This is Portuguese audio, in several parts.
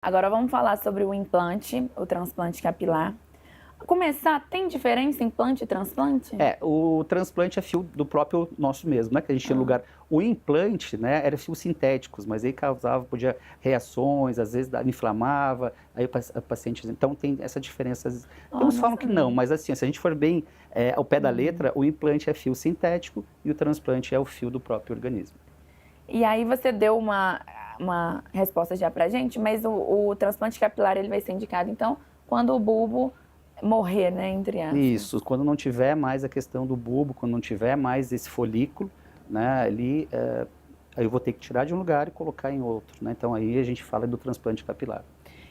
Agora vamos falar sobre o implante, o transplante capilar. Começar, tem diferença implante e transplante? O transplante é fio do próprio nosso mesmo, né? Que a gente tinha lugar. O implante, né, era fios sintéticos, mas aí causava, podia reações, às vezes inflamava, aí o paciente. Então tem essa diferença. Tem uns Não falam que não, sabia. mas assim, se a gente for bem ao pé da letra, o implante é fio sintético e o transplante é o fio do próprio organismo. E aí você deu uma resposta já pra gente, mas o transplante capilar ele vai ser indicado, então, quando o bulbo morrer, né, entre aspas. Isso, quando não tiver mais a questão do bulbo, quando não tiver mais esse folículo, né, ali, aí eu vou ter que tirar de um lugar e colocar em outro, né? Então aí a gente fala do transplante capilar.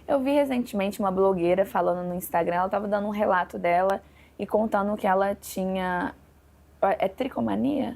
Eu vi recentemente uma blogueira falando no Instagram, ela estava dando um relato dela e contando que ela tinha... É tricomania?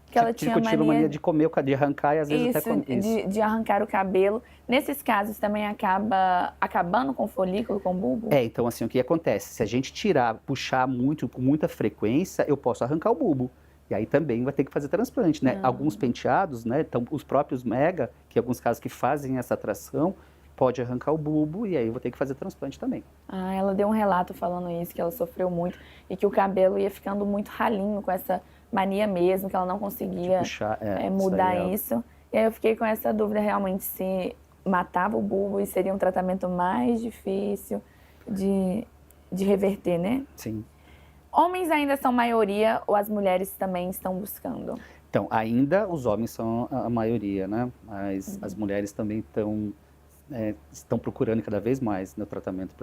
Que ela tinha mania de comer, de arrancar e às vezes isso, até comer. Isso, de arrancar o cabelo. Nesses casos também acaba acabando com o folículo, com o bulbo? Então assim, o que acontece? Se a gente tirar, puxar muito, com muita frequência, eu posso arrancar o bulbo. E aí também vai ter que fazer transplante, né? Alguns penteados, né? Então, os próprios mega, que em alguns casos que fazem essa tração, pode arrancar o bulbo e aí eu vou ter que fazer transplante também. Ela deu um relato falando isso, que ela sofreu muito e que o cabelo ia ficando muito ralinho com essa mania mesmo, que ela não conseguia puxar, mudar isso. E aí eu fiquei com essa dúvida realmente se matava o bulbo e seria um tratamento mais difícil de reverter, né? Sim. Homens ainda são maioria ou as mulheres também estão buscando? Então, ainda os homens são a maioria, né? Mas as mulheres também estão procurando cada vez mais, né, o tratamento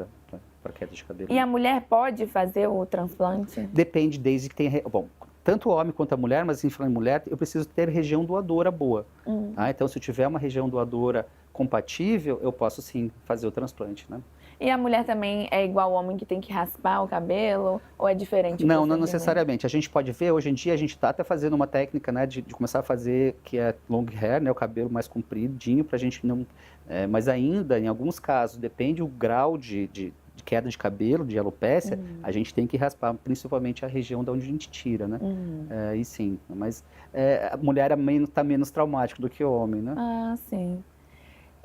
para queda de cabelo. E a mulher pode fazer o transplante? Depende, desde que tenha... Bom, tanto o homem quanto a mulher, mas assim, falando em mulher, eu preciso ter região doadora boa. Então, se eu tiver uma região doadora compatível, eu posso sim fazer o transplante, né? E a mulher também é igual ao homem que tem que raspar o cabelo? Ou é diferente? Não, não necessariamente. A gente pode ver, hoje em dia a gente está até fazendo uma técnica, né, de começar a fazer, que é long hair, né, o cabelo mais compridinho, para a gente não... mas ainda, em alguns casos, depende o grau de queda de cabelo, de alopécia, a gente tem que raspar principalmente a região de onde a gente tira, né? E sim, mas a mulher está menos traumático do que o homem, né? Sim.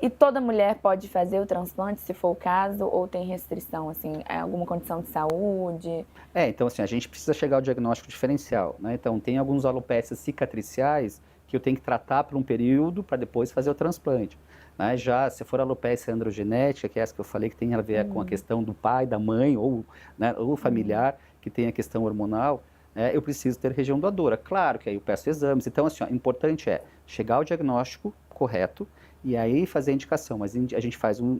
E toda mulher pode fazer o transplante, se for o caso, ou tem restrição, assim, alguma condição de saúde? Então assim, a gente precisa chegar ao diagnóstico diferencial, né? Então tem alguns alopécias cicatriciais que eu tenho que tratar por um período para depois fazer o transplante. Né? Já se for alopecia androgenética, que é essa que eu falei que tem a ver com a questão do pai, da mãe, ou, né, ou familiar, que tem a questão hormonal, eu preciso ter região doadora. Claro que aí eu peço exames. Então assim, o importante é chegar ao diagnóstico correto, e aí fazer a indicação, mas a gente faz um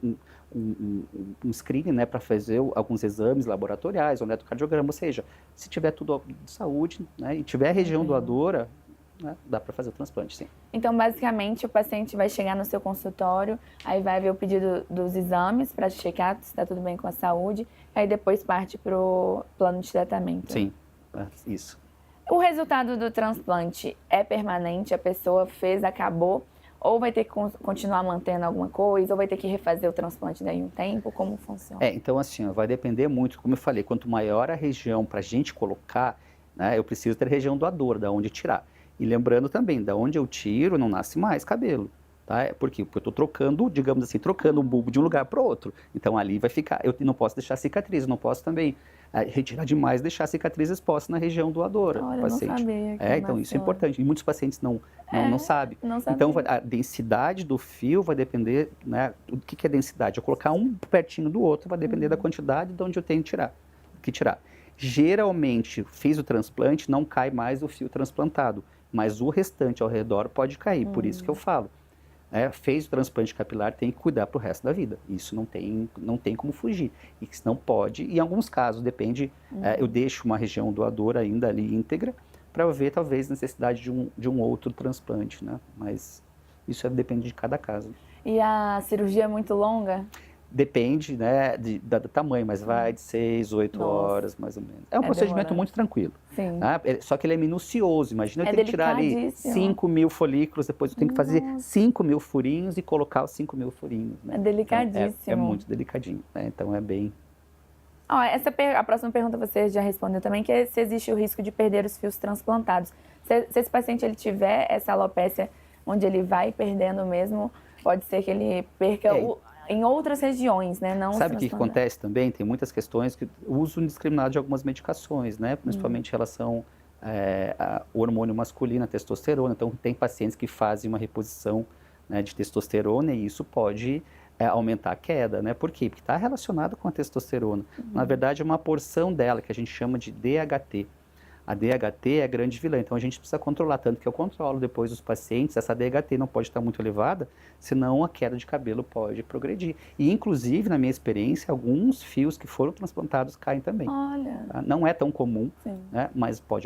screening, né, para fazer alguns exames laboratoriais, um eletrocardiograma, ou seja, se tiver tudo de saúde, né, e tiver região doadora, né, dá para fazer o transplante, sim. Então, basicamente, o paciente vai chegar no seu consultório, aí vai ver o pedido dos exames para checar se está tudo bem com a saúde, aí depois parte para o plano de tratamento. Sim, isso. O resultado do transplante é permanente, a pessoa fez, acabou, ou vai ter que continuar mantendo alguma coisa, ou vai ter que refazer o transplante daí um tempo? Como funciona? Então assim, vai depender muito, como eu falei, quanto maior a região para a gente colocar, né, eu preciso ter região doadora, da onde tirar. E lembrando também, da onde eu tiro, não nasce mais cabelo. Tá? Por quê? Porque eu estou trocando, digamos assim, trocando um bulbo de um lugar para o outro. Então ali vai ficar, eu não posso deixar cicatriz, não posso também retirar demais, deixar a cicatriz exposta na região doadora do paciente. Não sabia. Então isso é importante. E muitos pacientes não sabem. Não sabia. Então a densidade do fio vai depender, né? O que é densidade? Eu colocar um pertinho do outro vai depender da quantidade de onde eu tenho que tirar. Geralmente, fiz o transplante, não cai mais o fio transplantado, mas o restante ao redor pode cair. Por isso que eu falo. Fez o transplante capilar, tem que cuidar para o resto da vida. Isso não tem como fugir. E se não pode, e em alguns casos, depende, eu deixo uma região doadora ainda ali íntegra, para ver talvez necessidade de um outro transplante, né? Mas isso depende de cada caso. E a cirurgia é muito longa? Depende, né, do tamanho, mas vai de 6, 8 horas, mais ou menos. É um procedimento muito tranquilo. Sim. Só que ele é minucioso. Imagina eu ter que tirar ali 5.000 folículos, depois eu tenho que fazer 5.000 furinhos e colocar os 5.000 furinhos. Né? É delicadíssimo. Então, é muito delicadinho, né? Então é bem... A próxima pergunta você já respondeu também, que é se existe o risco de perder os fios transplantados. Se esse paciente ele tiver essa alopécia onde ele vai perdendo mesmo, pode ser que ele perca em outras regiões, né? Não Sabe o que acontece também? Tem muitas questões que o uso indiscriminado de algumas medicações, né? Principalmente em relação ao hormônio masculino, a testosterona. Então, tem pacientes que fazem uma reposição, né, de testosterona e isso pode aumentar a queda, né? Por quê? Porque está relacionado com a testosterona. Na verdade, é uma porção dela que a gente chama de DHT. A DHT é a grande vilã, então a gente precisa controlar, tanto que eu controlo depois os pacientes, essa DHT não pode estar muito elevada, senão a queda de cabelo pode progredir. E inclusive, na minha experiência, alguns fios que foram transplantados caem também. Olha. Tá? Não é tão comum, Sim. né, mas pode